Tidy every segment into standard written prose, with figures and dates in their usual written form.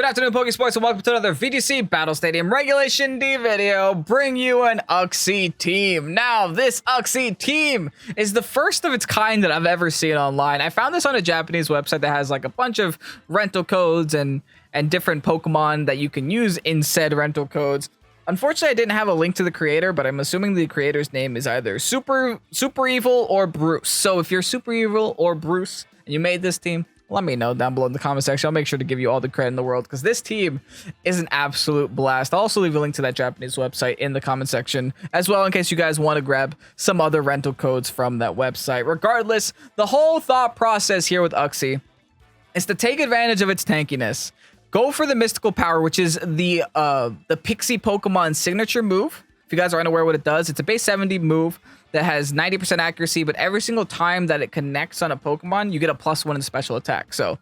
afternoon, Pokésports, and welcome to another VGC Battle Stadium Regulation D video. Bring you an Uxie team. Now, this Uxie team is the first of its kind that I've ever seen online. I found this on a Japanese website that has like a bunch of rental codes and different Pokemon that you can use in said rental codes. Unfortunately, I didn't have a link to the creator, but I'm assuming the creator's name is either Super Evil or Bruce. So if you're Super Evil or Bruce and you made this team, let me know down below in the comment section. I'll make sure to give you all the credit in the world because this team is an absolute blast. I'll also leave a link to that Japanese website in the comment section as well in case you guys want to grab some other rental codes from that website. Regardless, the whole thought process here with Uxie is to take advantage of its tankiness. Go for the Mystical Power, which is the Pixie Pokemon signature move. If you guys are unaware what it does, it's a base 70 move that has 90% accuracy, but every single time that it connects on a Pokemon, you get a +1 in special attack. So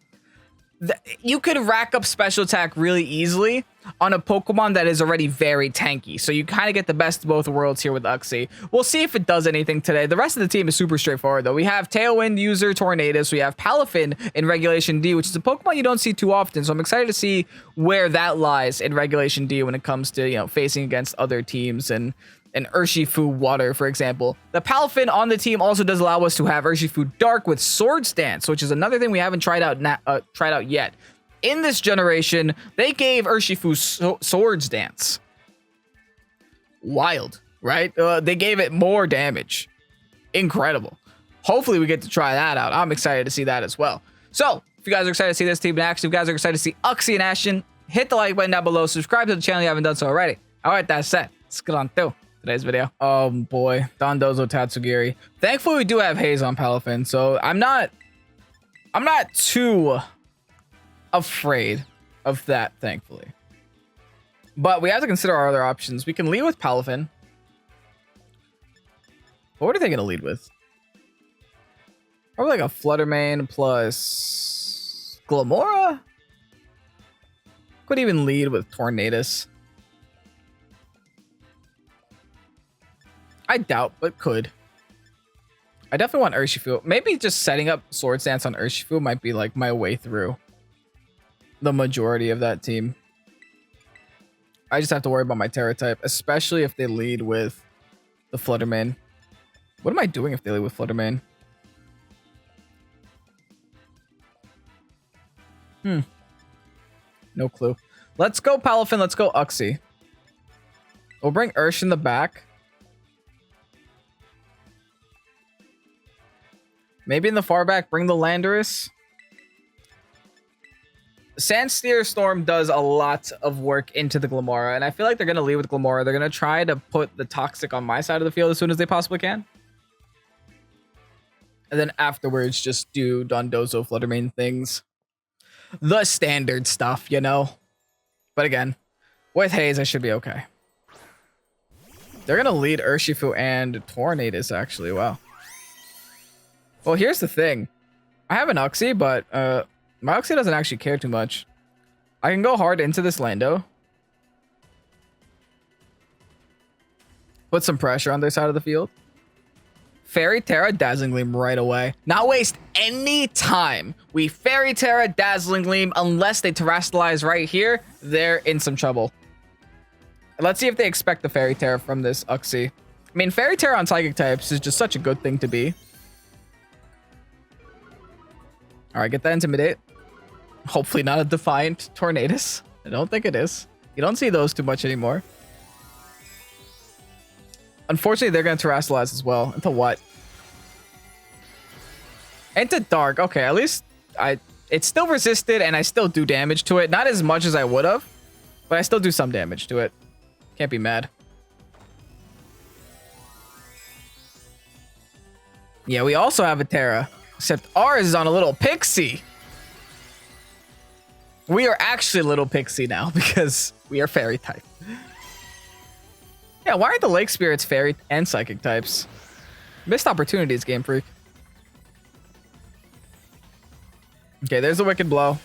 you could rack up special attack really easily on a Pokemon that is already very tanky. So you kind of get the best of both worlds here with Uxie. We'll see if it does anything today. The rest of the team is super straightforward, though. We have Tailwind user Tornadus. We have Palafin in Regulation D, which is a Pokemon you don't see too often. So I'm excited to see where that lies in Regulation D when it comes to, you know, facing against other teams and Urshifu Water, for example. The Palafin on the team also does allow us to have Urshifu Dark with Swords Dance, which is another thing we haven't tried out yet. In this generation, they gave Urshifu Swords Dance. Wild, right? They gave it more damage. Incredible. Hopefully we get to try that out. I'm excited to see that as well. So, if you guys are excited to see this team in action, if you guys are excited to see Uxie in action, hit the like button down below. Subscribe to the channel if you haven't done so already. All right, that's set. Let's get on through today's video. Oh boy, Dondozo Tatsugiri. Thankfully, we do have Haze on Palafin, so I'm not too afraid of that, thankfully. But we have to consider our other options. We can lead with Palafin. What are they going to lead with? Probably like a Fluttermane plus Glamora? Could even lead with Tornadus. I doubt, but could. I definitely want Urshifu. Maybe just setting up Swords Dance on Urshifu might be like my way through the majority of that team. I just have to worry about my Tera type, especially if they lead with the Fluttermane. What am I doing if they lead with Fluttermane? No clue. Let's go Palafin. Let's go Uxie. We'll bring Ursh in the back. Maybe in the far back, bring the Landorus. Sandsteer Storm does a lot of work into the Glamora, and I feel like they're going to lead with Glamora. They're going to try to put the Toxic on my side of the field as soon as they possibly can. And then afterwards, just do Dondozo Fluttermane things. The standard stuff, you know? But again, with Haze, I should be okay. They're going to lead Urshifu and Tornadus, actually. Wow. Well, here's the thing. I have an Uxie, but my Uxie doesn't actually care too much. I can go hard into this Lando. Put some pressure on their side of the field. Fairy Tera, Dazzling Gleam right away. Not waste any time. We Fairy Tera, Dazzling Gleam, unless they Terastallize right here, they're in some trouble. Let's see if they expect the Fairy Tera from this Uxie. I mean, Fairy Tera on Psychic types is just such a good thing to be. All right, get that Intimidate. Hopefully not a Defiant Tornadus. I don't think it is. You don't see those too much anymore. Unfortunately, they're going to Terastallize as well. Into what? Into Dark. Okay, at least it's still resisted and I still do damage to it. Not as much as I would have, but I still do some damage to it. Can't be mad. Yeah, we also have a Tera. Except ours is on a little Pixie. We are actually a little Pixie now because we are Fairy type. Yeah, why aren't the Lake Spirits Fairy and Psychic types? Missed opportunities, Game Freak. Okay, there's a Wicked Blow.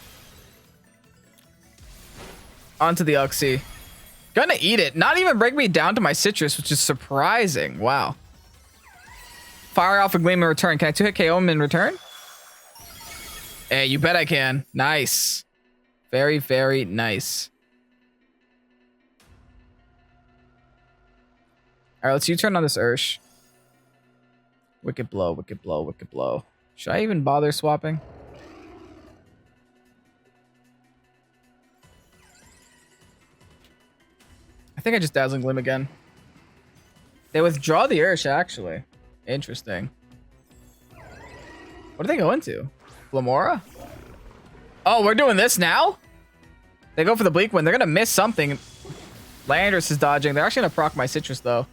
Onto the Uxie. Gonna eat it. Not even break me down to my Sitrus, which is surprising. Wow. Fire Alpha Gleam in return. Can I 2-hit KO him in return? Hey, you bet I can. Nice. Very, very nice. All right, let's U-turn on this Ursh. Wicked blow, wicked blow, wicked blow. Should I even bother swapping? I think I just Dazzling Gleam again. They withdraw the Ursh, actually. Interesting. What do they go into? Flamora? Oh, we're doing this now? They go for the Bleak Wind. They're going to miss something. Landorus is dodging. They're actually going to proc my Sitrus, though.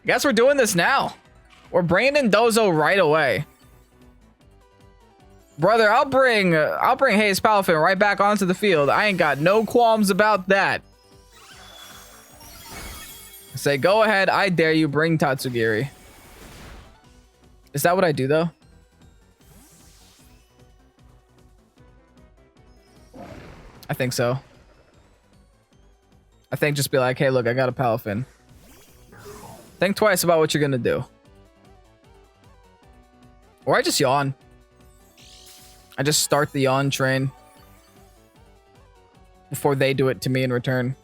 I guess we're doing this now. We're bringing in Dozo right away. Brother, I'll bring Hayes Palafin right back onto the field. I ain't got no qualms about that. Say, go ahead. I dare you. Bring Tatsugiri. Is that what I do, though? I think so. I think just be like, hey, look, I got a Palafin. Think twice about what you're going to do. Or I just Yawn. I just start the Yawn train before they do it to me in return.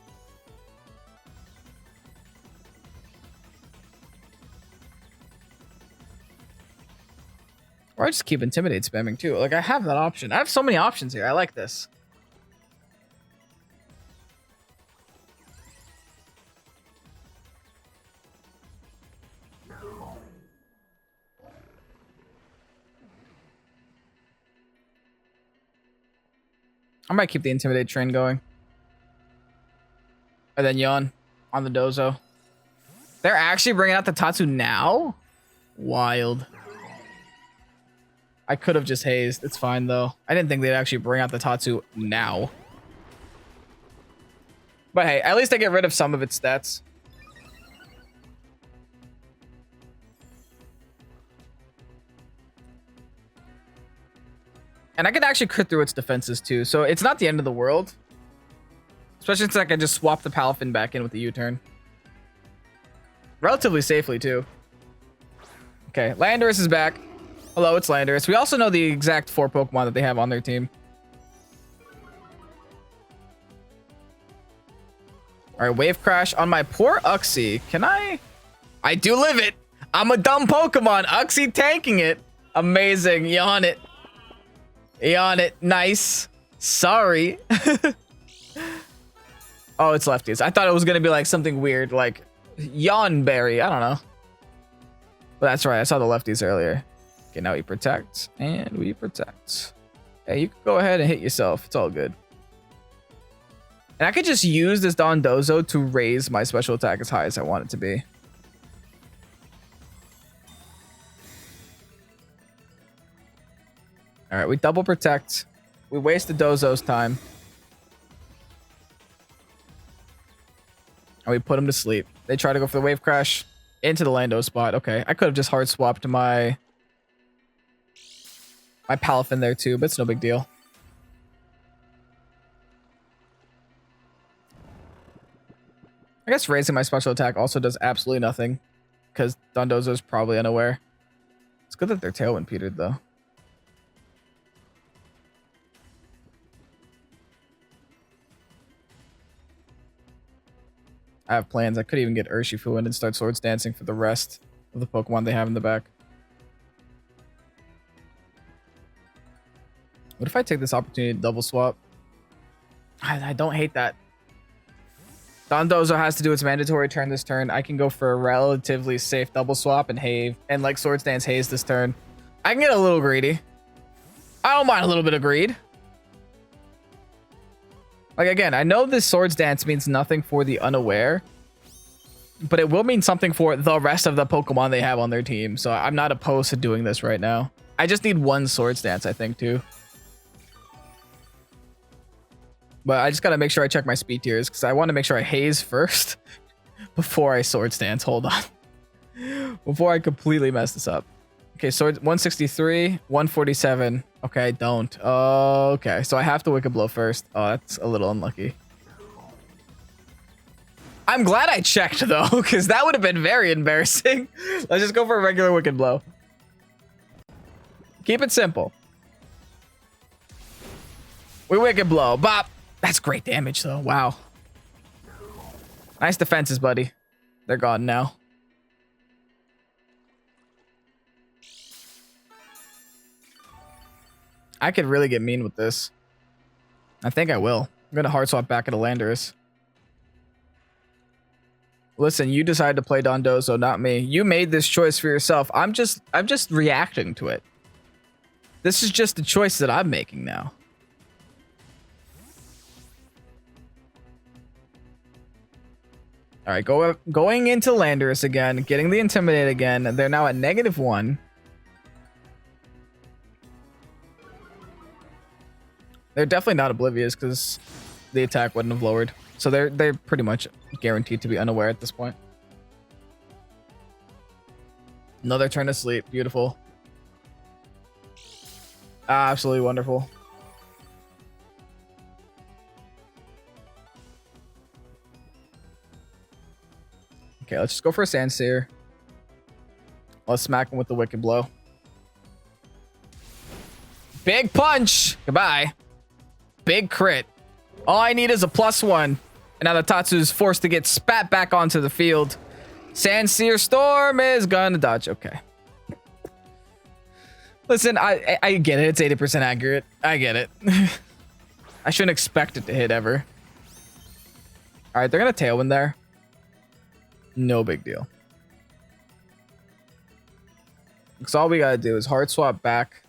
Or I just keep Intimidate spamming too. Like, I have that option. I have so many options here. I like this. I might keep the Intimidate train going. And then Yawn on the Dozo. They're actually bringing out the Tatsu now? Wild. I could have just hazed. It's fine, though. I didn't think they'd actually bring out the Tatsu now. But hey, at least I get rid of some of its stats. And I can actually crit through its defenses too, so it's not the end of the world. Especially since I can just swap the Palafin back in with the U-turn. Relatively safely too. Okay, Landorus is back. Hello, it's Landorus. We also know the exact 4 Pokemon that they have on their team. Alright, Wave Crash on my poor Uxie. Can I? I do live it! I'm a dumb Pokemon! Uxie tanking it! Amazing, Yawn it. Yawn it. Nice. Sorry. Oh, it's lefties. I thought it was going to be like something weird, like Yawn Berry. I don't know. But that's right. I saw the lefties earlier. Okay, now we protect. And we protect. Hey, you can go ahead and hit yourself. It's all good. And I could just use this Dondozo to raise my special attack as high as I want it to be. All right, we double protect. We wasted Dozo's time. And we put him to sleep. They try to go for the Wave Crash into the Lando spot. Okay, I could have just hard swapped my Palafin there too, but it's no big deal. I guess raising my special attack also does absolutely nothing because Dondozo is probably unaware. It's good that they're Tailwind Petered though. I have plans. I could even get Urshifu in and start Swords Dancing for the rest of the Pokemon they have in the back. What if I take this opportunity to double swap? I don't hate that. Dondozo has to do its mandatory turn this turn. I can go for a relatively safe double swap and like Swords Dance Haze this turn. I can get a little greedy. I don't mind a little bit of greed. Like, again, I know this Swords Dance means nothing for the unaware, but it will mean something for the rest of the Pokemon they have on their team. So I'm not opposed to doing this right now. I just need one Swords Dance, I think, too. But I just got to make sure I check my speed tiers because I want to make sure I haze first before I Swords Dance. Hold on. Before I completely mess this up. Okay, so 163, 147. Okay, I don't. Okay, so I have to Wicked Blow first. Oh, that's a little unlucky. I'm glad I checked, though, because that would have been very embarrassing. Let's just go for a regular Wicked Blow. Keep it simple. We Wicked Blow. Bop. That's great damage, though. Wow. Nice defenses, buddy. They're gone now. I could really get mean with this. I think I will. I'm going to hard swap back at Landorus. Listen, you decided to play Dondozo, not me. You made this choice for yourself. I'm just reacting to it. This is just a choice that I'm making now. All right, going into Landorus again, getting the Intimidate again. They're now at -1. They're definitely not oblivious because the attack wouldn't have lowered. So they're pretty much guaranteed to be unaware at this point. Another turn to sleep. Beautiful. Absolutely wonderful. Okay, let's just go for a Sandseer. Let's smack him with the Wicked Blow. Big punch! Goodbye. Big crit. All I need is a +1. And now the Tatsu is forced to get spat back onto the field. Sandseer Storm is gonna dodge. Okay. Listen, I get it. It's 80% accurate. I get it. I shouldn't expect it to hit ever. All right, they're gonna Tailwind there. No big deal. Because all we gotta do is hard swap back.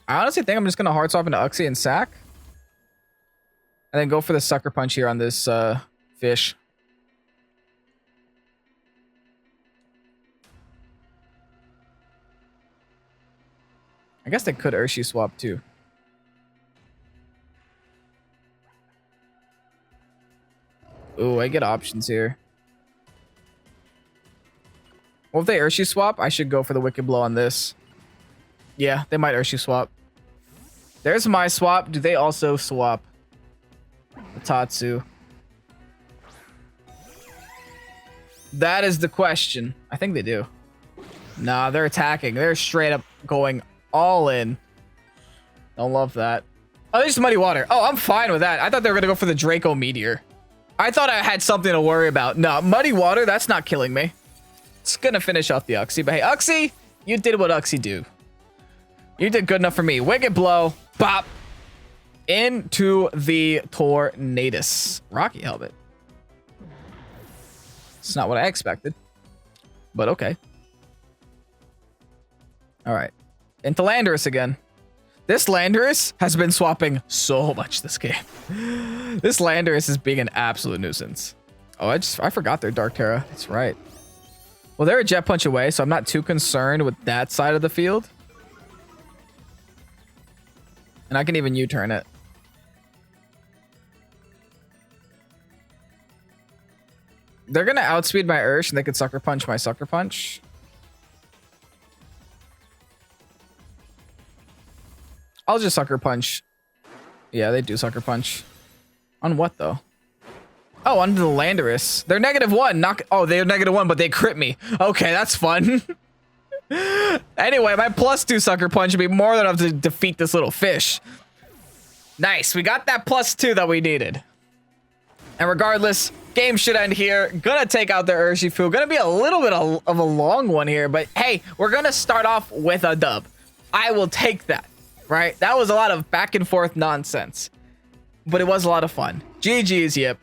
I honestly think I'm just gonna hard swap into Uxie and sack. And then go for the Sucker Punch here on this fish. I guess they could Urshifu swap too. Ooh, I get options here. Well, if they Urshifu swap, I should go for the Wicked Blow on this. Yeah, they might Urshifu swap. There's my swap. Do they also swap the Tatsu? That is the question. I think they do. Nah, they're attacking. They're straight up going all in. Don't love that. Oh, there's Muddy Water. Oh, I'm fine with that. I thought they were going to go for the Draco Meteor. I thought I had something to worry about. No, Muddy Water, that's not killing me. It's going to finish off the Uxie. But hey, Uxie, you did what Uxie do. You did good enough for me. Wicked Blow. Bop. Into the Tornadus. Rocky Helmet. It's not what I expected. But okay. Alright. Into Landorus again. This Landorus has been swapping so much this game. This Landorus is being an absolute nuisance. Oh, I forgot their Dark Tera. That's right. Well, they're a Jet Punch away, so I'm not too concerned with that side of the field. And I can even U-turn it. They're going to outspeed my Ursh, and they could Sucker Punch my Sucker Punch. I'll just Sucker Punch. Yeah, they do Sucker Punch. On what, though? Oh, under the Landorus. They're -1. Oh, they're -1, but they crit me. Okay, that's fun. Anyway, my +2 Sucker Punch would be more than enough to defeat this little fish. Nice. We got that +2 that we needed. And regardless, game should end here. Gonna take out the Urshifu. Gonna be a little bit of a long one here, but hey, we're gonna start off with a dub. I will take that, right? That was a lot of back and forth nonsense, but it was a lot of fun. GG's, yep.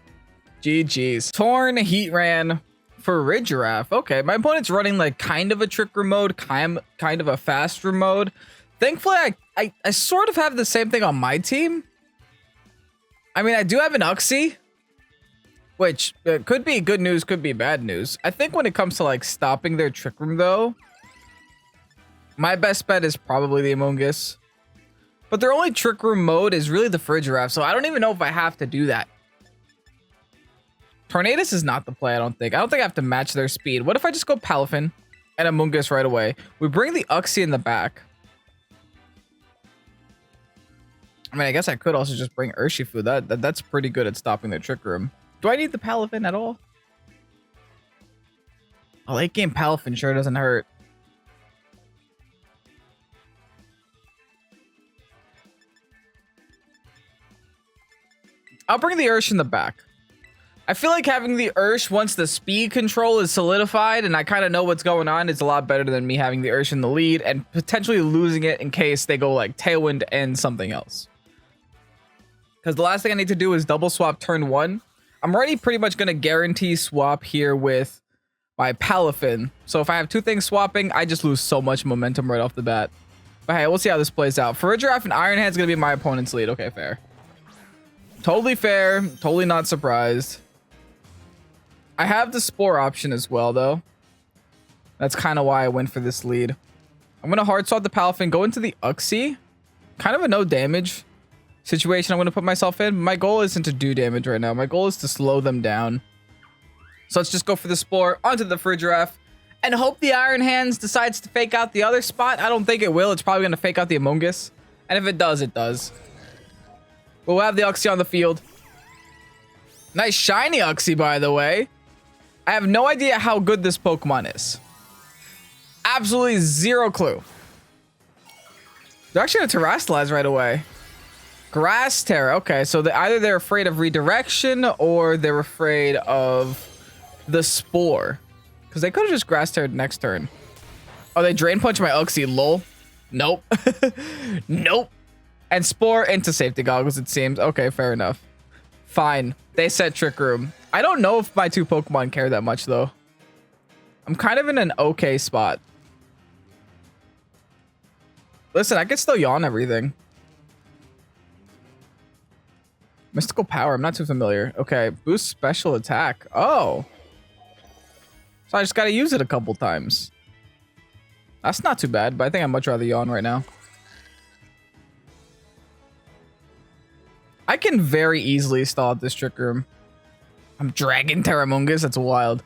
GG's. Torn Heatran for Ridgiraff. Okay, my opponent's running like kind of a Trick Room mode, kind of a Fast Room mode. Thankfully, I sort of have the same thing on my team. I mean, I do have an Uxie, which could be good news, could be bad news. I think when it comes to like stopping their Trick Room though, my best bet is probably the Amoonguss. But their only Trick Room mode is really the Frigiraffe, so I don't even know if I have to do that. Tornadus is not the play, I don't think. I don't think I have to match their speed. What if I just go Palafin and Amoonguss right away? We bring the Uxie in the back. I mean, I guess I could also just bring Urshifu. That's pretty good at stopping their Trick Room. Do I need the Palafin at all? A late game Palafin sure doesn't hurt. I'll bring the Ursh in the back. I feel like having the Ursh once the speed control is solidified and I kind of know what's going on is a lot better than me having the Ursh in the lead and potentially losing it in case they go like Tailwind and something else. Because the last thing I need to do is double swap turn 1. I'm already pretty much going to guarantee swap here with my Palafin. So if I have two things swapping, I just lose so much momentum right off the bat. But hey, we'll see how this plays out. Farigiraf and Iron Hand's going to be my opponent's lead. Okay, fair. Totally fair. Totally not surprised. I have the Spore option as well, though. That's kind of why I went for this lead. I'm going to hard swap the Palafin, go into the Uxie. Kind of a no damage situation I'm going to put myself in. My goal isn't to do damage right now. My goal is to slow them down. So let's just go for the Spore onto the Farigiraf and hope the Iron Hands decides to fake out the other spot. I don't think it will. It's probably going to fake out the Among Us. And if it does, it does. We'll have the Uxie on the field. Nice shiny Uxie, by the way. I have no idea how good this Pokemon is. Absolutely zero clue. They're actually going to Terrasilize right away. Grass Tera. Okay, so either they're afraid of redirection or they're afraid of the Spore. Because they could have just Grass Tera next turn. Oh, they Drain Punch my Uxie. Lol. Nope. Nope. And Spore into Safety Goggles, it seems. Okay, fair enough. Fine. They set Trick Room. I don't know if my two Pokemon care that much, though. I'm kind of in an okay spot. Listen, I can still Yawn everything. Mystical Power. I'm not too familiar. Okay. Boost Special Attack. Oh. So I just got to use it a couple times. That's not too bad, but I think I'd much rather Yawn right now. I can very easily stall out this Trick Room. I'm Dragon Terramungus. That's wild.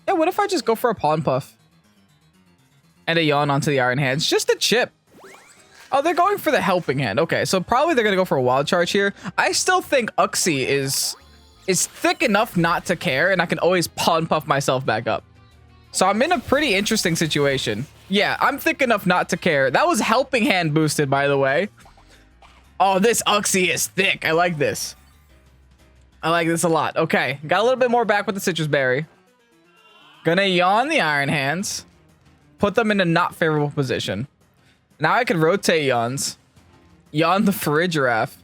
Yeah, what if I just go for a Pawn Puff? And a Yawn onto the Iron Hands. Just a chip. Oh, they're going for the Helping Hand. Okay, so probably they're going to go for a Wild Charge here. I still think Uxie is thick enough not to care, and I can always Pawn Puff myself back up. So I'm in a pretty interesting situation. Yeah, I'm thick enough not to care. That was Helping Hand boosted, by the way. Oh, this Uxie is thick. I like this. I like this a lot. Okay, got a little bit more back with the Sitrus Berry. Gonna Yawn the Iron Hands. Put them in a not favorable position. Now I can rotate Yawns. Yawn the Farigiraf.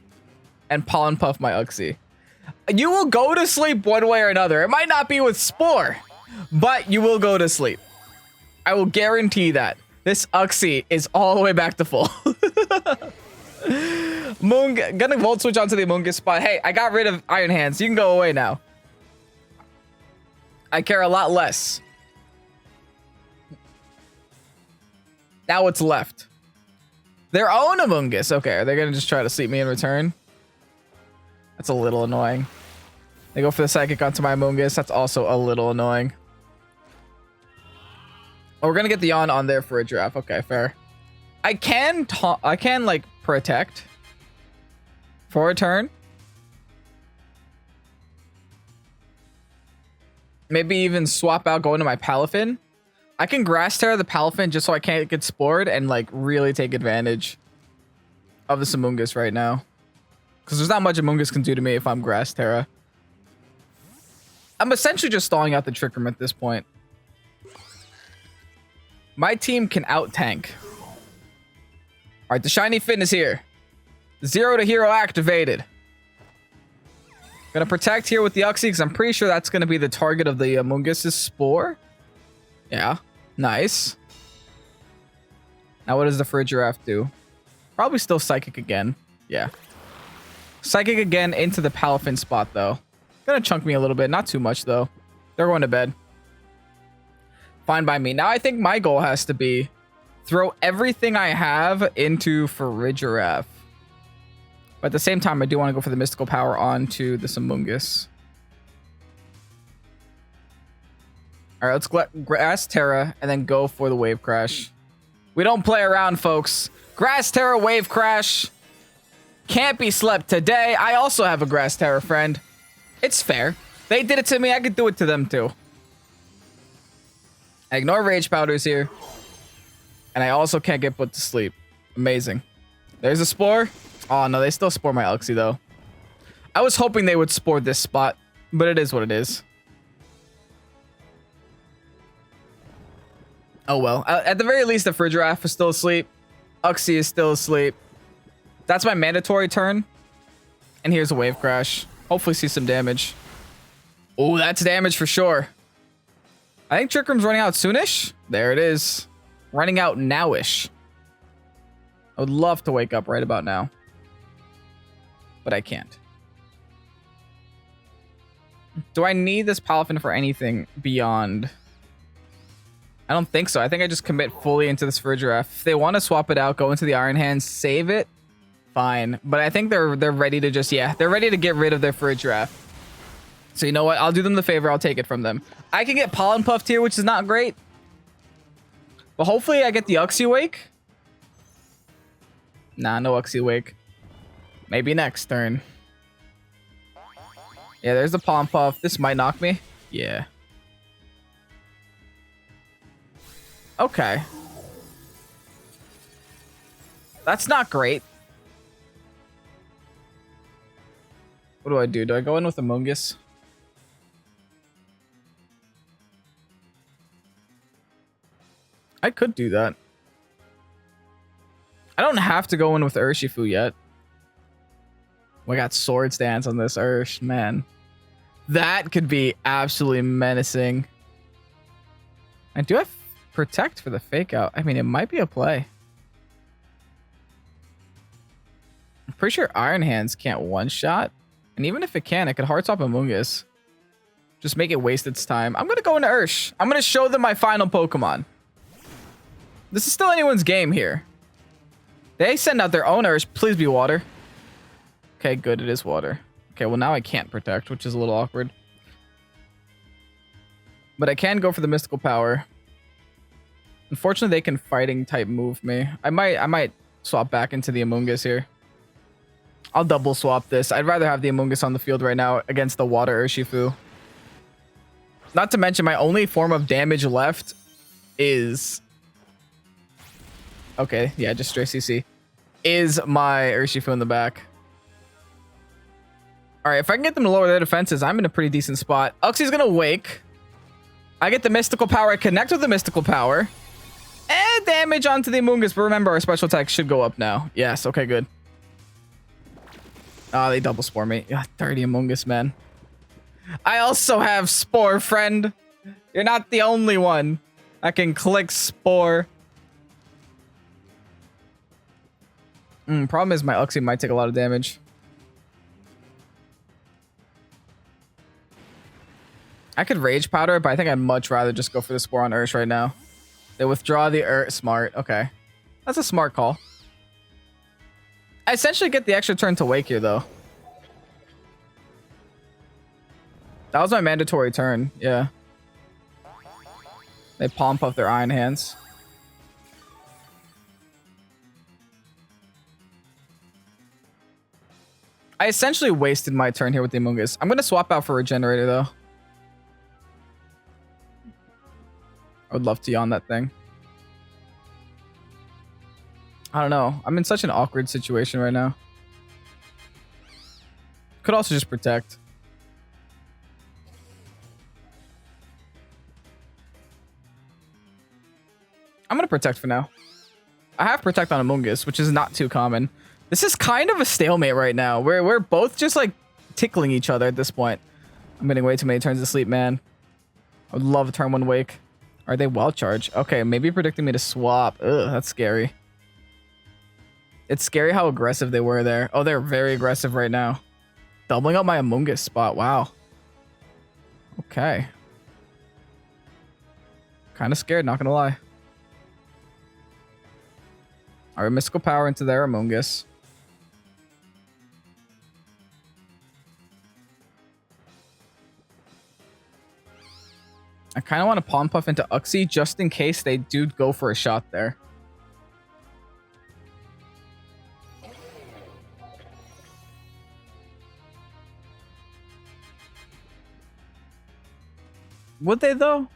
And Pollen Puff my Uxie. You will go to sleep one way or another. It might not be with Spore, but you will go to sleep. I will guarantee that. This Uxie is all the way back to full. Gonna Volt Switch onto the Among Us spot. Hey, I got rid of Iron Hands. You can go away now. I care a lot less. Now what's left? Their own Among Us. Okay, are they gonna just try to sleep me in return? That's a little annoying. They go for the Psychic onto my Among Us. That's also a little annoying. Oh, we're gonna get the Yawn on there for a Giraffe. Okay, fair. I can like protect for a turn. Maybe even swap out going to my Palafin. I can Grass Tera the Palafin just so I can't get Spored and like really take advantage of this Among Us right now. Because there's not much Among Us can do to me if I'm Grass Tera. I'm essentially just stalling out the Trick Room at this point. My team can out-tank. Alright, the Shiny Fin is here. Zero to Hero activated. Gonna protect here with the Uxie because I'm pretty sure that's gonna be the target of the Among Us' Spore. Yeah, nice. Now what does the Farigiraf do? Probably still Psychic again. Yeah. Psychic again into the Palafin spot though. Gonna chunk me a little bit, not too much though. They're going to bed. Fine by me. Now I think my goal has to be throw everything I have into Farigiraf. But at the same time, I do want to go for the Mystical Power onto this Among Us. All right, let's Grass Tera and then go for the Wave Crash. We don't play around, folks. Grass Tera Wave Crash. Can't be slept today. I also have a Grass Tera friend. It's fair. They did it to me. I could do it to them too. I ignore Rage Powders here. And I also can't get put to sleep. Amazing. There's a Spore. Oh, no, they still spore my Uxie, though. I was hoping they would spore this spot, but it is what it is. Oh, well. At the very least, the Frigiraffe is still asleep. Uxie is still asleep. That's my mandatory turn. And here's a Wave Crash. Hopefully see some damage. Oh, that's damage for sure. I think Trick Room's running out soonish. There it is. Running out nowish. I would love to wake up right about now. But I can't. Do I need this Palafin for anything beyond? I don't think so. I think I just commit fully into this Frigiraffe. If they want to swap it out, go into the Iron Hands, save it, fine. But I think they're ready to just, yeah, they're ready to get rid of their Frigiraffe. So you know what? I'll do them the favor. I'll take it from them. I can get Pollen Puffed here, which is not great. But hopefully I get the Uxie Wake. Nah, no Uxie Wake. Maybe next turn. Yeah, there's the Pollen Puff. This might knock me. Yeah. Okay. That's not great. What do I do? Do I go in with a Mungus? I could do that. I don't have to go in with Urshifu yet. We got Sword Stance on this Ursh, man. That could be absolutely menacing. I do have Protect for the Fake Out. I mean, it might be a play. I'm pretty sure Iron Hands can't one-shot. And even if it can, I could hard swap a Mungus. Just make it waste its time. I'm going to go into Ursh. I'm going to show them my final Pokemon. This is still anyone's game here. They send out their own Ursh. Please be water. Okay, good. It is water. Okay, well, now I can't Protect, which is a little awkward. But I can go for the Mystical Power. Unfortunately, they can Fighting type move me. I might swap back into the Amoonguss here. I'll double swap this. I'd rather have the Amoonguss on the field right now against the Water Urshifu. Not to mention, my only form of damage left is... Okay, yeah, just straight CC. Is my Urshifu in the back. Alright, if I can get them to lower their defenses, I'm in a pretty decent spot. Uxie's gonna Wake. I get the Mystical Power. I connect with the Mystical Power. And damage onto the Amoonguss. But remember, our special attack should go up now. Yes, okay, good. Oh, they double Spore me. Yeah, 30 Amoonguss, man. I also have Spore, friend. You're not the only one. I can click Spore. Problem is my Uxie might take a lot of damage. I could Rage Powder, but I think I'd much rather just go for the Spore on Ursh right now. They withdraw the Ursh. Smart. Okay. That's a smart call. I essentially get the extra turn to Wake here, though. That was my mandatory turn. Yeah. They Palm Puff their Iron Hands. I essentially wasted my turn here with the Amoonguss. I'm going to swap out for Regenerator, though. I would love to Yawn that thing. I don't know. I'm in such an awkward situation right now. Could also just Protect. I'm going to Protect for now. I have Protect on Amoonguss, which is not too common. This is kind of a stalemate right now. We're both just like tickling each other at this point. I'm getting way too many turns of sleep, man. I would love a turn 1 Wake. Are they Wild Charge? Okay, maybe predicting me to swap. Ugh, that's scary. It's scary how aggressive they were there. Oh, they're very aggressive right now. Doubling up my Amoonguss spot. Wow. Okay. Kind of scared, not gonna lie. Alright, Mystical Power into their Amoonguss. I kind of want to Palm Puff into Uxie just in case they do go for a shot there. Would they, though?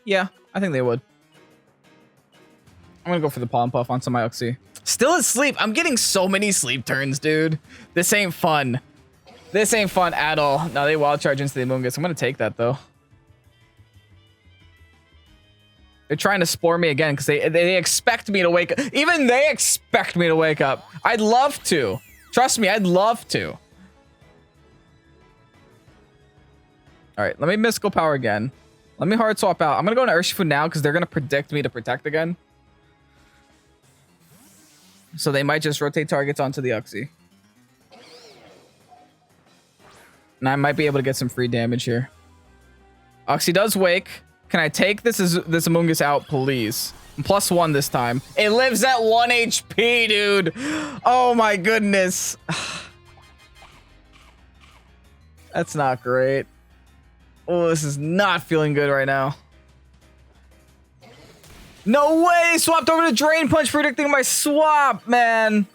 Yeah, I think they would. I'm gonna go for the Palm Puff onto my Uxie. Still asleep. I'm getting so many sleep turns, dude. This ain't fun. This ain't fun at all. No, they wild charge into the Amoonguss. I'm gonna take that though. They're trying to spore me again because they expect me to wake up. Even they expect me to wake up. I'd love to. Trust me, I'd love to. All right, let me Mystical Power again. Let me hard swap out. I'm gonna go into Urshifu now because they're gonna predict me to protect again. So they might just rotate targets onto the Uxie. And I might be able to get some free damage here. Uxie does wake. Can I take this Amoonguss out, please? I'm +1 this time. It lives at 1 HP, dude. Oh my goodness. That's not great. Oh, this is not feeling good right now. No way! They swapped over to Drain Punch, predicting my swap, man.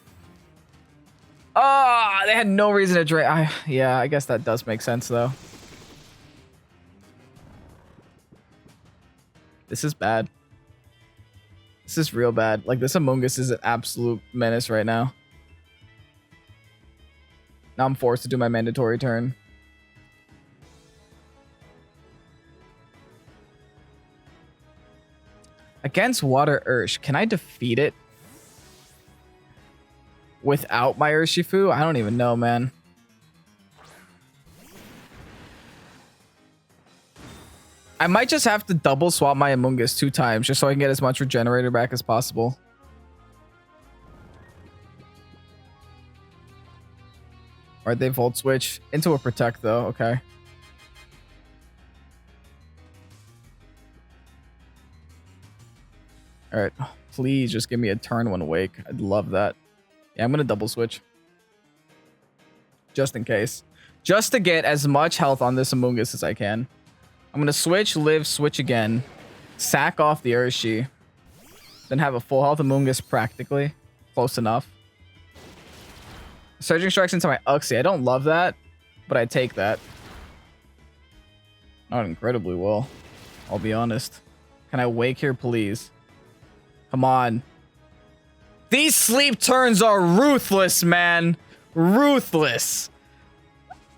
Ah, they had no reason to drain. Yeah, I guess that does make sense, though. This is bad. This is real bad. Like, this Amoonguss is an absolute menace right now. Now I'm forced to do my mandatory turn. Against Water Ursh, can I defeat it without my Urshifu? I don't even know, man. I might just have to double swap my Amoonguss 2 times just so I can get as much regenerator back as possible. Alright, they Volt Switch into a Protect though, okay. Alright, please just give me a turn 1 Wake. I'd love that. Yeah, I'm gonna double switch. Just in case. Just to get as much health on this Amoonguss as I can. I'm gonna switch, live, switch again. Sack off the Urshi. Then have a full health Amoonguss practically. Close enough. Surging Strikes into my Uxie. I don't love that, but I take that. Not incredibly well, I'll be honest. Can I wake here, please? Come on. These sleep turns are ruthless, man. Ruthless.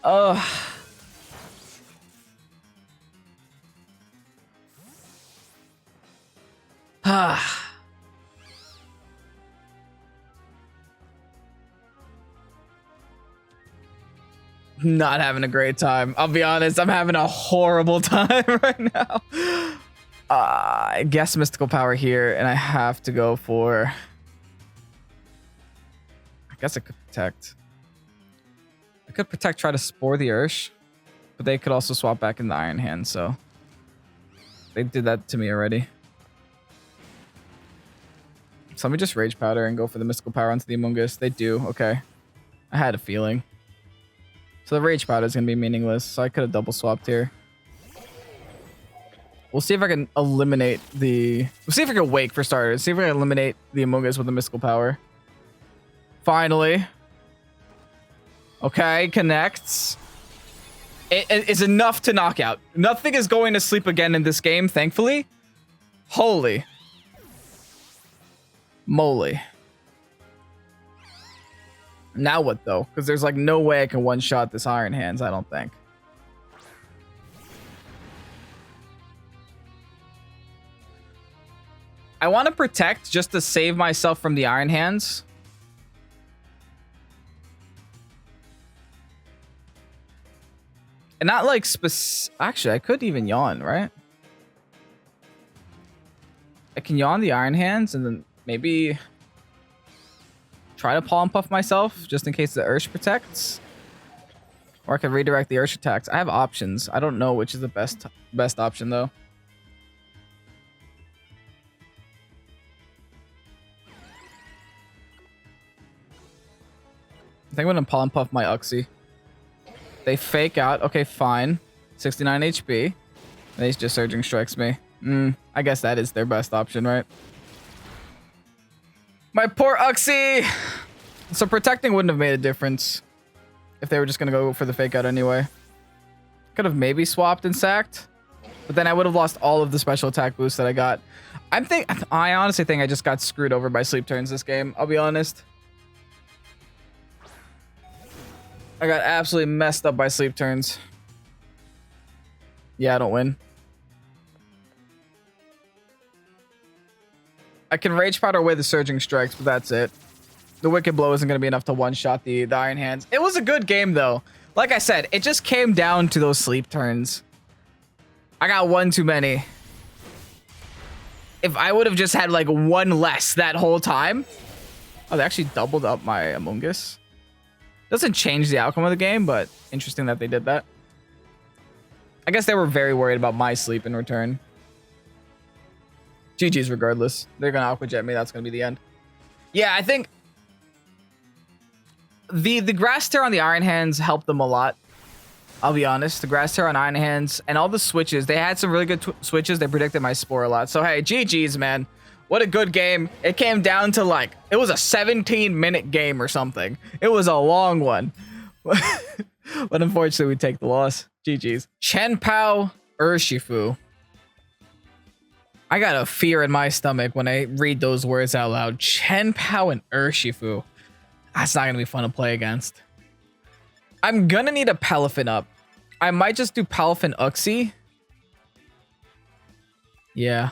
Ugh. Not having a great time. I'll be honest, I'm having a horrible time right now. I guess Mystical Power here, and I have to go for... I guess I could Protect. I could Protect, try to Spore the Ursh, but they could also swap back in the Iron Hand, so... They did that to me already. So let me just Rage Powder and go for the Mystical Power onto the Amoonguss. They do, okay. I had a feeling. So the Rage Powder is going to be meaningless, so I could have double swapped here. We'll see if I can eliminate the... We'll see if I can Wake for starters. See if I can eliminate the Amoonguss with the Mystical Power. Finally. Okay, connects. It is enough to knock out. Nothing is going to sleep again in this game, thankfully. Holy moly. Now what though? Because there's like no way I can one-shot this Iron Hands, I don't think. I want to Protect just to save myself from the Iron Hands. And not like actually, I could even Yawn, right? I can Yawn the Iron Hands and then maybe try to Palm Puff myself just in case the Ursh protects. Or I can redirect the Ursh attacks. I have options. I don't know which is the best option though. I think I'm gonna Palm Puff my Uxie. They fake out. Okay, fine. 69 HP. They just Surging Strikes me. I guess that is their best option, right? My poor Uxie! So protecting wouldn't have made a difference if they were just going to go for the fake out anyway. Could have maybe swapped and sacked. But then I would have lost all of the special attack boosts that I got. I honestly think I just got screwed over by sleep turns this game. I'll be honest. I got absolutely messed up by sleep turns. Yeah, I don't win. I can Rage Powder away the Surging Strikes, but that's it. The Wicked Blow isn't going to be enough to one-shot the Iron Hands. It was a good game, though. Like I said, it just came down to those sleep turns. I got one too many. If I would have just had, like, one less that whole time... Oh, they actually doubled up my Among Us. Doesn't change the outcome of the game, but interesting that they did that. I guess they were very worried about my sleep in return. GG's regardless. They're going to Aqua Jet me. That's going to be the end. Yeah, I think the Grass Tear on the Iron Hands helped them a lot. I'll be honest. The Grass Tear on Iron Hands and all the switches. They had some really good switches. They predicted my Spore a lot. So, hey, GG's, man. What a good game. It came down to, like, it was a 17-minute game or something. It was a long one. But unfortunately, we take the loss. GG's. Chien-Pao Urshifu. I got a fear in my stomach when I read those words out loud. Chien-Pao and Urshifu. That's not going to be fun to play against. I'm going to need a Palafin up. I might just do Palafin Uxie. Yeah.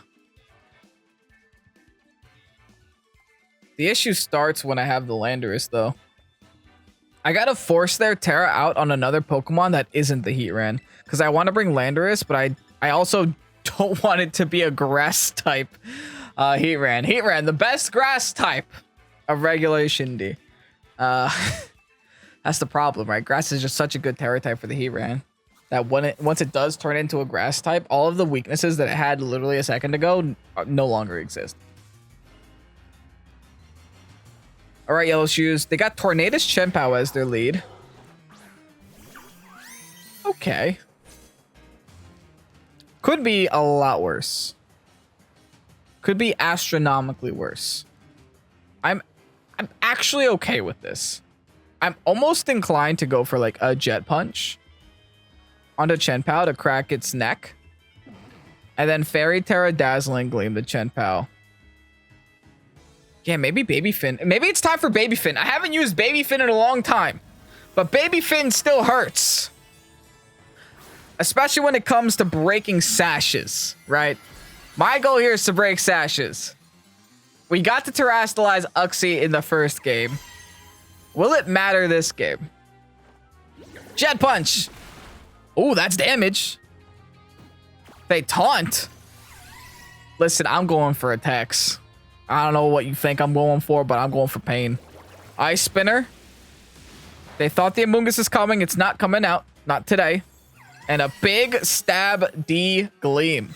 The issue starts when I have the Landorus, though. I gotta force their Tera out on another Pokemon that isn't the Heatran. Because I want to bring Landorus, but I also don't want it to be a grass type Heatran. Heatran, the best grass type of Regulation D. That's the problem, right? Grass is just such a good Tera type for the Heatran. That once it does turn into a grass type, all of the weaknesses that it had literally a second ago no longer exist. All right, Yellow Shoes. They got Tornadus Chien-Pao as their lead. Okay. Could be a lot worse. Could be astronomically worse. I'm actually okay with this. I'm almost inclined to go for like a Jet Punch onto Chien-Pao to crack its neck. And then Fairy Tera Dazzling Gleam the Chien-Pao. Yeah, maybe Baby Finn. Maybe it's time for Baby Finn. I haven't used Baby Finn in a long time. But Baby Finn still hurts. Especially when it comes to breaking sashes, right? My goal here is to break sashes. We got to terrestrialize Uxie in the first game. Will it matter this game? Jet Punch. Oh, that's damage. They taunt. Listen, I'm going for attacks. I don't know what you think I'm going for, but I'm going for pain. Ice Spinner. They thought the Among Us is coming. It's not coming out. Not today. And a big Stab D Gleam.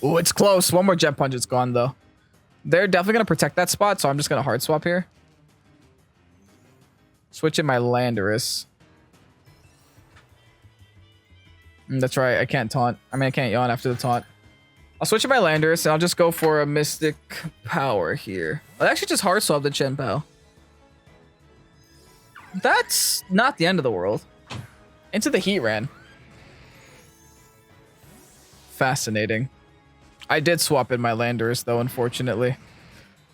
Ooh, it's close. One more Jet Punch. It's gone, though. They're definitely going to protect that spot, so I'm just going to hard swap here. Switch in my Landorus. That's right. I can't taunt. I mean, I can't yawn after the taunt. I'll switch in my Landorus, and I'll just go for a Mystic Power here. I'll actually just hard swap the Chien-Pao. That's not the end of the world. Into the Heatran. Fascinating. I did swap in my Landorus, though, unfortunately.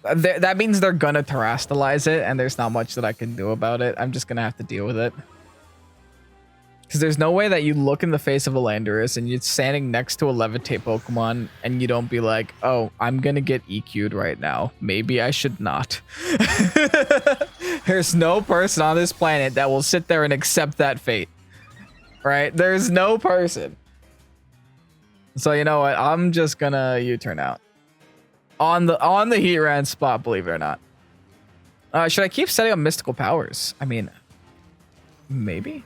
That means they're gonna terrestrialize it, and there's not much that I can do about it. I'm just gonna have to deal with it. Because there's no way that you look in the face of a Landorus and you're standing next to a Levitate Pokemon and you don't be like, oh, I'm gonna get EQ'd right now. Maybe I should not. There's no person on this planet that will sit there and accept that fate. Right? There's no person. So you know what? I'm just gonna U-turn out. On the Heatran spot, believe it or not. Should I keep setting up mystical powers? I mean, maybe.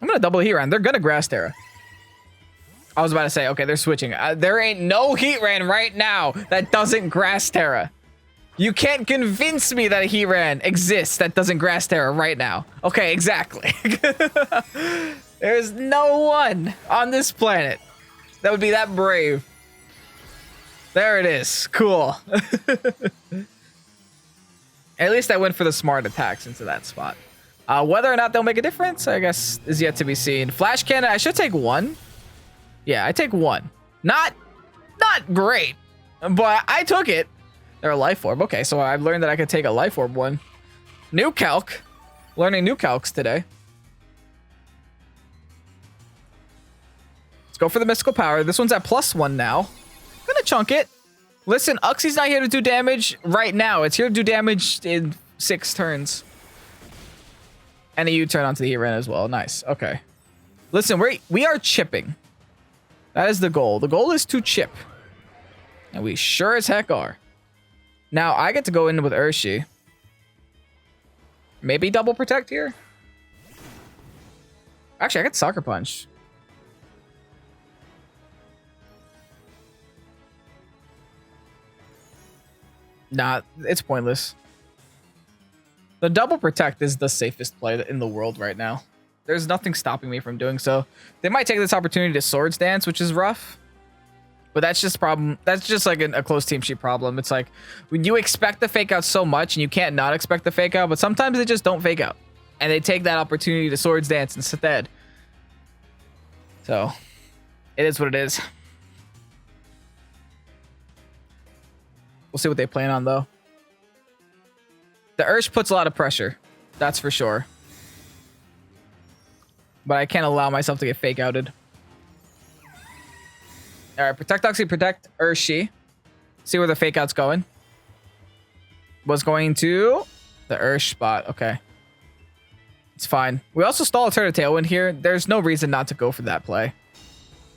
I'm gonna double Heatran. They're gonna Grass Tera. I was about to say, okay, they're switching. There ain't no Heatran right now that doesn't Grass Tera. You can't convince me that a Heatran exists that doesn't Grass Tera right now. Okay, exactly. There's no one on this planet that would be that brave. There it is. Cool. At least I went for the smart attacks into that spot. Whether or not they'll make a difference, I guess, is yet to be seen. Flash Cannon, I should take 1. Yeah, I take 1. Not great, but I took it. They're a Life Orb. Okay, so I've learned that I could take a Life Orb 1. New calc. Learning new calcs today. Let's go for the Mystical Power. This one's at +1 now. Gonna chunk it. Listen, Uxie's not here to do damage right now. It's here to do damage in 6 turns. And a U-turn onto the Heatran as well. Nice. Okay. Listen, we are chipping. That is the goal. The goal is to chip. And we sure as heck are. Now, I get to go in with Urshifu. Maybe double protect here? Actually, I get Sucker Punch. Nah, it's pointless. The double protect is the safest play in the world right now. There's nothing stopping me from doing so. They might take this opportunity to Swords Dance, which is rough. But that's just problem. That's just like a close team sheet problem. It's like when you expect the fake out so much and you can't not expect the fake out, but sometimes they just don't fake out. And they take that opportunity to Swords Dance instead. So it is what it is. We'll see what they plan on though. The Ursh puts a lot of pressure. That's for sure. But I can't allow myself to get fake outed. Alright, protect Uxie, protect Urshifu. See where the fake out's going. Was going to the Ursh spot. Okay. It's fine. We also stall a turn of Tailwind here. There's no reason not to go for that play.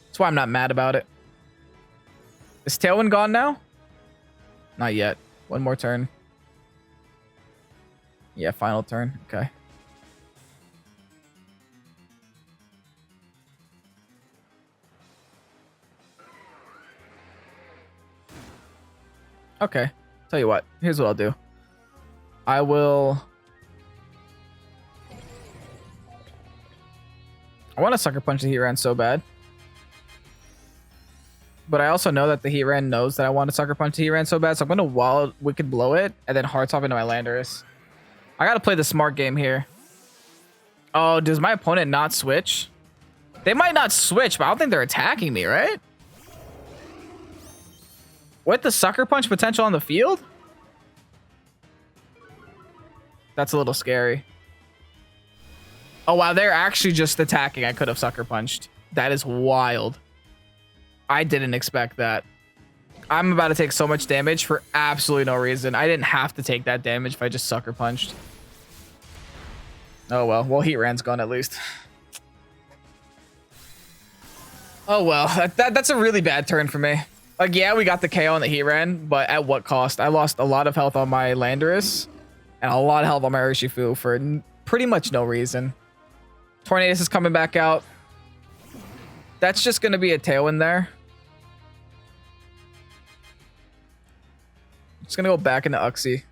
That's why I'm not mad about it. Is Tailwind gone now? Not yet. One more turn. Yeah, final turn. Okay. Okay. Tell you what. Here's what I'll do. I want to Sucker Punch the Heatran so bad. But I also know that the Heatran knows that I want to Sucker Punch the Heatran so bad, so I'm going to Wild Wicked Blow it and then Hearts Off into my Landorus. I got to play the smart game here. Oh, does my opponent not switch? They might not switch, but I don't think they're attacking me, right? With the Sucker Punch potential on the field? That's a little scary. Oh, wow, they're actually just attacking. I could have Sucker Punched. That is wild. I didn't expect that. I'm about to take so much damage for absolutely no reason. I didn't have to take that damage if I just Sucker Punched. Oh, well. Well, Heatran's gone at least. Oh, well. That's a really bad turn for me. Like, yeah, we got the KO on the Heatran, but at what cost? I lost a lot of health on my Landorus and a lot of health on my Urshifu for pretty much no reason. Tornadus is coming back out. That's just going to be a Tailwind there. Just going to go back into Uxie.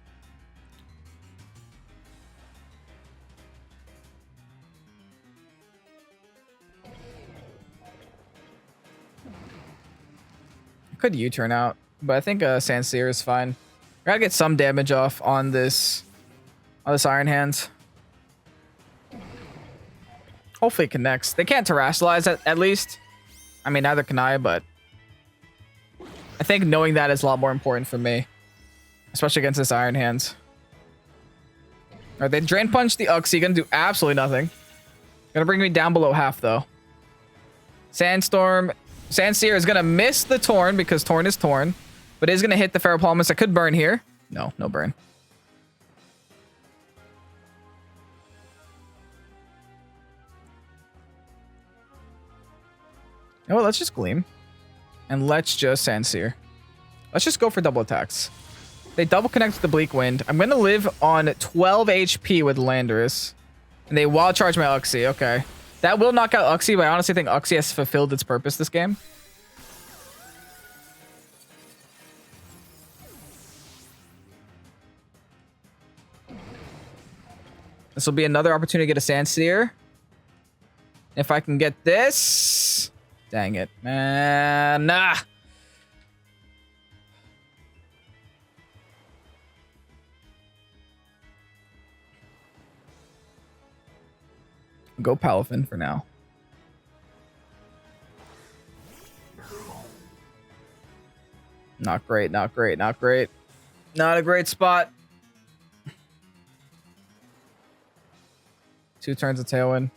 Could U-turn out, but I think Sandsear is fine. I gotta get some damage off on this Iron Hands. Hopefully it connects. They can't Terrasilize at least. I mean, neither can I, but I think knowing that is a lot more important for me, especially against this Iron Hands. All right, they Drain Punch the Uxie, gonna do absolutely nothing. Gonna bring me down below half though. Sandstorm. Sandsear is going to miss the Torn because Torn is Torn, but is going to hit the Ferropolymus. I could burn here. No, no burn. Oh, well, let's just Gleam. And let's just Sandsear. Let's just go for double attacks. They double connect with the Bleak Wind. I'm going to live on 12 HP with Landorus. And they Wild Charge my Uxie. Okay. That will knock out Uxie, but I honestly think Uxie has fulfilled its purpose this game. This will be another opportunity to get a Sandsear. If I can get this. Dang it, man. Nah. Go Palafin for now. Not great, not great, not great. Not a great spot. 2 turns of Tailwind.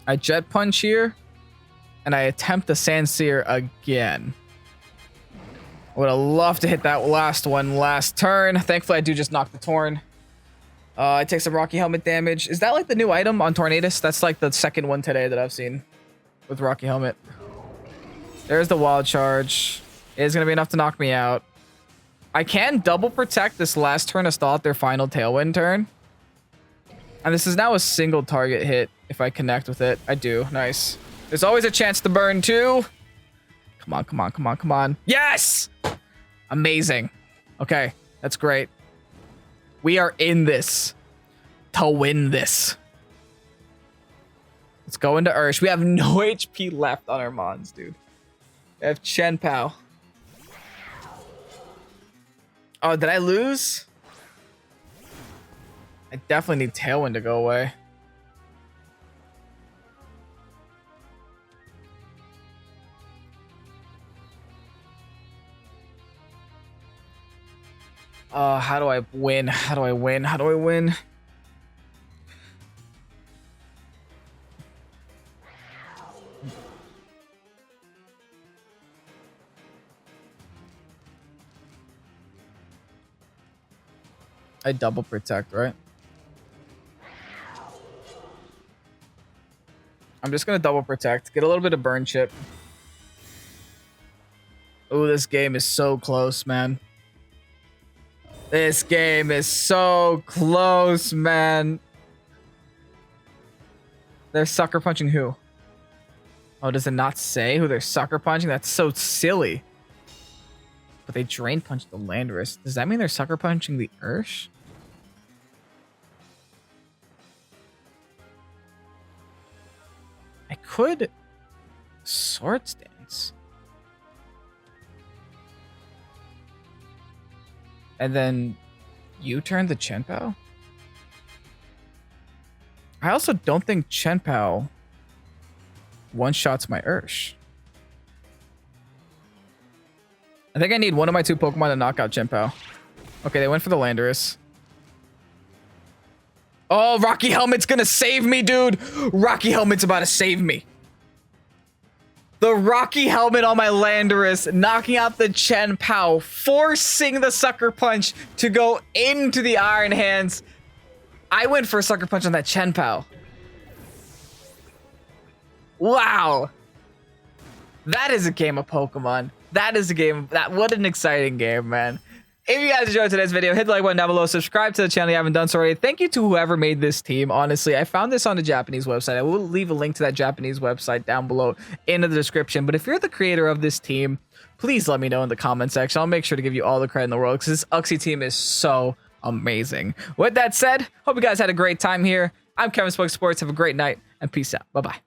I Jet Punch here, and I attempt the Sandseer again. I would have loved to hit that last one last turn. Thankfully, I do just knock the Torn. I take some Rocky Helmet damage. Is that like the new item on Tornadus? That's like the second one today that I've seen with Rocky Helmet. There's the Wild Charge. It is going to be enough to knock me out. I can double protect this last turn to stall out their final Tailwind turn. And this is now a single target hit if I connect with it. I do. Nice. There's always a chance to burn too. Come on, come on, come on, come on. Yes! Amazing. Okay, that's great. We are in this to win this. Let's go into Ursh. We have no HP left on our Mons, dude. We have Chen Pao. Oh, did I lose? I definitely need Tailwind to go away. How do I win? How do I win? How do I win? I double protect, right? I'm just gonna double protect. Get a little bit of burn chip. Oh, this game is so close, man. This game is so close, man. They're sucker punching who? Oh, does it not say who they're sucker punching? That's so silly. But they drain punch the Landorus. Does that mean they're sucker punching the Ursh? I could Swords Dance. And then you turn the Chen Pao? I also don't think Chen Pao one-shots my Ursh. I think I need one of my 2 Pokemon to knock out Chen Pao. Okay, they went for the Landorus. Oh, Rocky Helmet's gonna save me, dude! Rocky Helmet's about to save me. The Rocky Helmet on my Landorus, knocking out the Chen Pao, forcing the Sucker Punch to go into the Iron Hands. I went for a Sucker Punch on that Chen Pao. Wow. That is a game of Pokemon. That is a game. What an exciting game, man. If you guys enjoyed today's video, hit the like button down below, subscribe to the channel if you haven't done so already. Thank you to whoever made this team. Honestly, I found this on the Japanese website. I will leave a link to that Japanese website down below in the description. But if you're the creator of this team, please let me know in the comment section. I'll make sure to give you all the credit in the world because this Uxie team is so amazing. With that said, hope you guys had a great time here. I'm Kevin Pokésports. Have a great night and peace out. Bye-bye.